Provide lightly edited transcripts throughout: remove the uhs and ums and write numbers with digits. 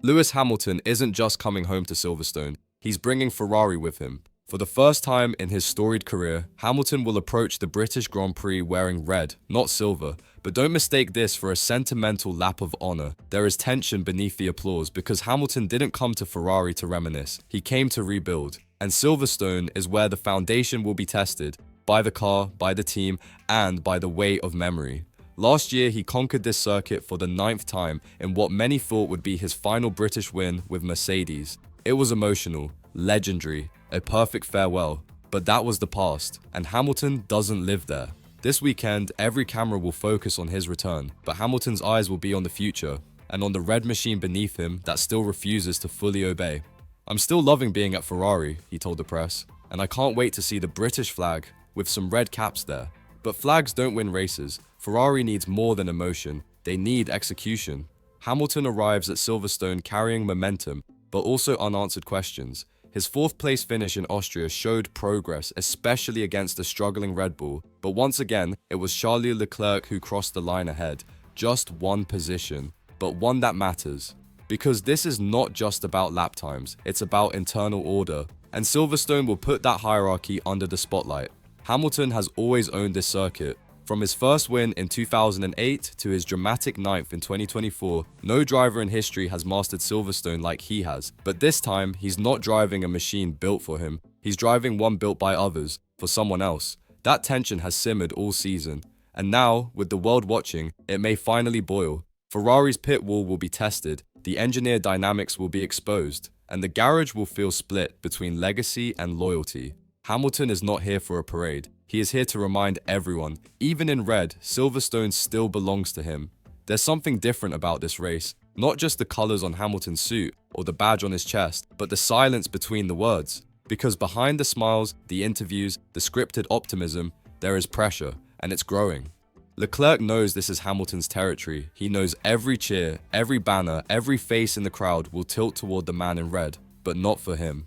Lewis Hamilton isn't just coming home to Silverstone, he's bringing Ferrari with him. For the first time in his storied career, Hamilton will approach the British Grand Prix wearing red, not silver. But don't mistake this for a sentimental lap of honor. There is tension beneath the applause because Hamilton didn't come to Ferrari to reminisce, he came to rebuild. And Silverstone is where the foundation will be tested, by the car, by the team, and by the weight of memory. Last year, he conquered this circuit for the 9th time in what many thought would be his final British win with Mercedes. It was emotional, legendary, a perfect farewell, but that was the past, and Hamilton doesn't live there. This weekend, every camera will focus on his return, but Hamilton's eyes will be on the future, and on the red machine beneath him that still refuses to fully obey. "I'm still loving being at Ferrari," he told the press, "and I can't wait to see the British flag with some red caps there." But flags don't win races. Ferrari needs more than emotion, they need execution. Hamilton arrives at Silverstone carrying momentum, but also unanswered questions. His 4th place finish in Austria showed progress, especially against a struggling Red Bull, but once again, it was Charles Leclerc who crossed the line ahead. Just one position, but one that matters. Because this is not just about lap times, it's about internal order, and Silverstone will put that hierarchy under the spotlight. Hamilton has always owned this circuit. From his first win in 2008 to his dramatic 9th in 2024, no driver in history has mastered Silverstone like he has. But this time, he's not driving a machine built for him. He's driving one built by others, for someone else. That tension has simmered all season. And now, with the world watching, it may finally boil. Ferrari's pit wall will be tested, the engineer dynamics will be exposed, and the garage will feel split between legacy and loyalty. Hamilton is not here for a parade. He is here to remind everyone, even in red, Silverstone still belongs to him. There's something different about this race, not just the colors on Hamilton's suit or the badge on his chest, but the silence between the words. Because behind the smiles, the interviews, the scripted optimism, there is pressure, and it's growing. Leclerc knows this is Hamilton's territory. He knows every cheer, every banner, every face in the crowd will tilt toward the man in red, but not for him.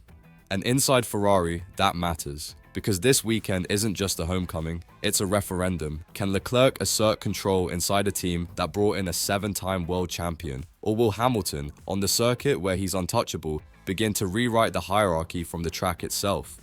And inside Ferrari, that matters. Because this weekend isn't just a homecoming, it's a referendum. Can Leclerc assert control inside a team that brought in a 7-time world champion? Or will Hamilton, on the circuit where he's untouchable, begin to rewrite the hierarchy from the track itself?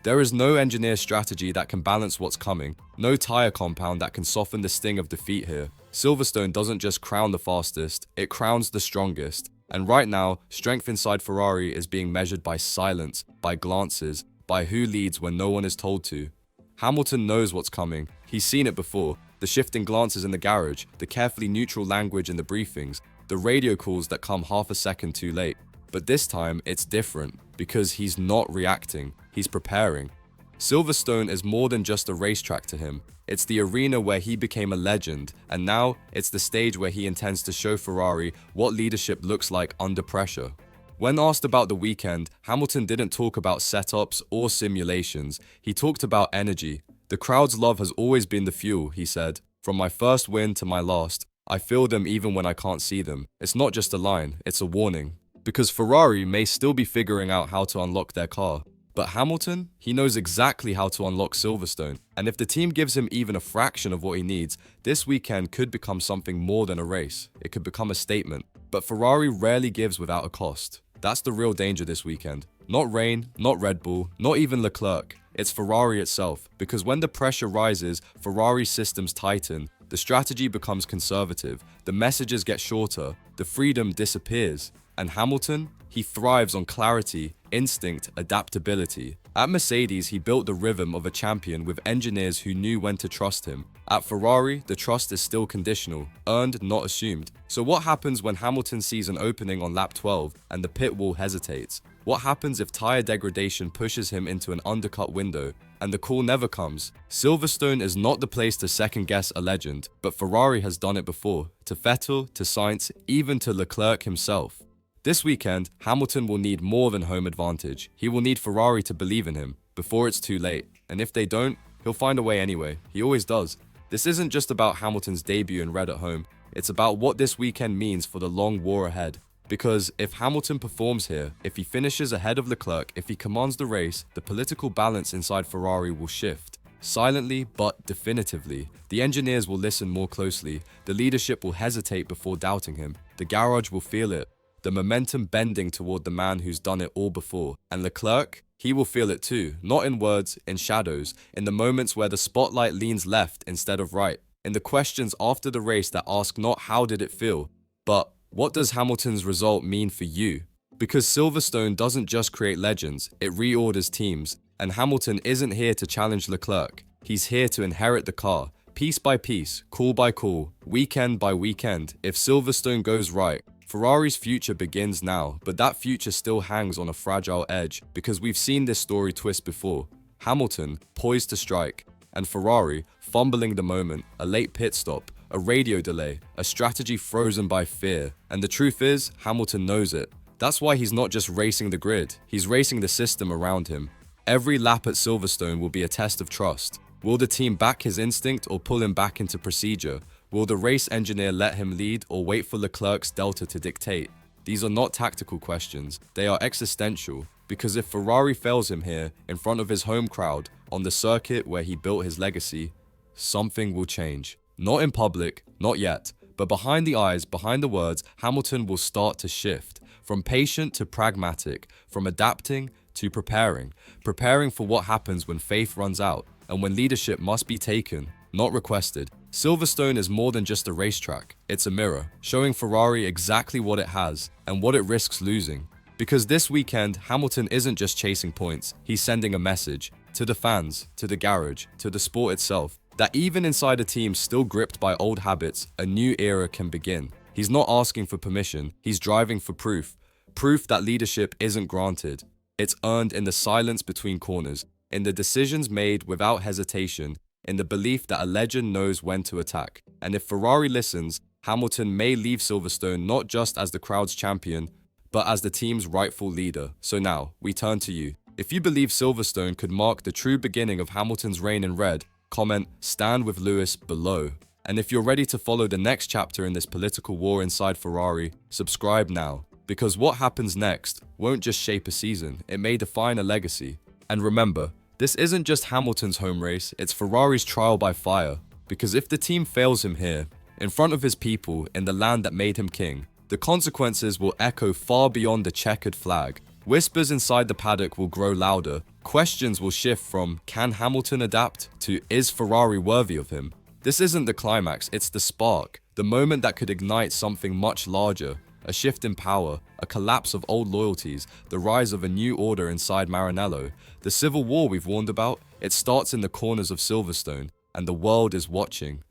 There is no engineer strategy that can balance what's coming, no tire compound that can soften the sting of defeat here. Silverstone doesn't just crown the fastest, it crowns the strongest. And right now, strength inside Ferrari is being measured by silence, by glances, by who leads when no one is told to. Hamilton knows what's coming. He's seen it before. The shifting glances in the garage, the carefully neutral language in the briefings, the radio calls that come half a second too late. But this time, it's different, because he's not reacting, he's preparing. Silverstone is more than just a racetrack to him. It's the arena where he became a legend, and now it's the stage where he intends to show Ferrari what leadership looks like under pressure. When asked about the weekend, Hamilton didn't talk about setups or simulations. He talked about energy. "The crowd's love has always been the fuel," he said. "From my first win to my last, I feel them even when I can't see them. It's not just a line, it's a warning." Because Ferrari may still be figuring out how to unlock their car. But Hamilton, he knows exactly how to unlock Silverstone. And if the team gives him even a fraction of what he needs, this weekend could become something more than a race. It could become a statement. But Ferrari rarely gives without a cost. That's the real danger this weekend. Not rain, not Red Bull, not even Leclerc. It's Ferrari itself. Because when the pressure rises, Ferrari's systems tighten. The strategy becomes conservative. The messages get shorter. The freedom disappears. And Hamilton, he thrives on clarity, instinct, adaptability. At Mercedes, he built the rhythm of a champion with engineers who knew when to trust him. At Ferrari, the trust is still conditional, earned, not assumed. So what happens when Hamilton sees an opening on lap 12 and the pit wall hesitates? What happens if tire degradation pushes him into an undercut window and the call never comes? Silverstone is not the place to second guess a legend, but Ferrari has done it before, to Vettel, to Sainz, even to Leclerc himself. This weekend, Hamilton will need more than home advantage. He will need Ferrari to believe in him before it's too late. And if they don't, he'll find a way anyway. He always does. This isn't just about Hamilton's debut in red at home. It's about what this weekend means for the long war ahead. Because if Hamilton performs here, if he finishes ahead of Leclerc, if he commands the race, the political balance inside Ferrari will shift. Silently, but definitively. The engineers will listen more closely. The leadership will hesitate before doubting him. The garage will feel it. the momentum bending toward the man who's done it all before. And Leclerc, he will feel it too, not in words, in shadows, in the moments where the spotlight leans left instead of right, in the questions after the race that ask not how did it feel, but what does Hamilton's result mean for you? Because Silverstone doesn't just create legends, it reorders teams, and Hamilton isn't here to challenge Leclerc, he's here to inherit the car, piece by piece, call by call, weekend by weekend. If Silverstone goes right, Ferrari's future begins now, but that future still hangs on a fragile edge because we've seen this story twist before. Hamilton, poised to strike, and Ferrari, fumbling the moment, a late pit stop, a radio delay, a strategy frozen by fear. And the truth is, Hamilton knows it. That's why he's not just racing the grid, he's racing the system around him. Every lap at Silverstone will be a test of trust. Will the team back his instinct or pull him back into procedure? Will the race engineer let him lead or wait for Leclerc's delta to dictate? These are not tactical questions, they are existential, because if Ferrari fails him here, in front of his home crowd, on the circuit where he built his legacy, something will change. Not in public, not yet, but behind the eyes, behind the words, Hamilton will start to shift. From patient to pragmatic, from adapting to preparing for what happens when faith runs out, and when leadership must be taken, not requested. Silverstone is more than just a racetrack, it's a mirror, showing Ferrari exactly what it has and what it risks losing. Because this weekend, Hamilton isn't just chasing points, he's sending a message to the fans, to the garage, to the sport itself, that even inside a team still gripped by old habits, a new era can begin. He's not asking for permission, he's driving for proof. Proof that leadership isn't granted. It's earned in the silence between corners, in the decisions made without hesitation, in the belief that a legend knows when to attack. And if Ferrari listens, Hamilton may leave Silverstone not just as the crowd's champion, but as the team's rightful leader. So now, we turn to you. If you believe Silverstone could mark the true beginning of Hamilton's reign in red, comment "Stand with Lewis" below. And if you're ready to follow the next chapter in this political war inside Ferrari, subscribe now. Because what happens next won't just shape a season, it may define a legacy. And remember, this isn't just Hamilton's home race, it's Ferrari's trial by fire. Because if the team fails him here, in front of his people, in the land that made him king, the consequences will echo far beyond the checkered flag. Whispers inside the paddock will grow louder. Questions will shift from "Can Hamilton adapt?" to "Is Ferrari worthy of him?" This isn't the climax, it's the spark, the moment that could ignite something much larger. A shift in power, a collapse of old loyalties, the rise of a new order inside Maranello. The civil war we've warned about, it starts in the corners of Silverstone, and the world is watching.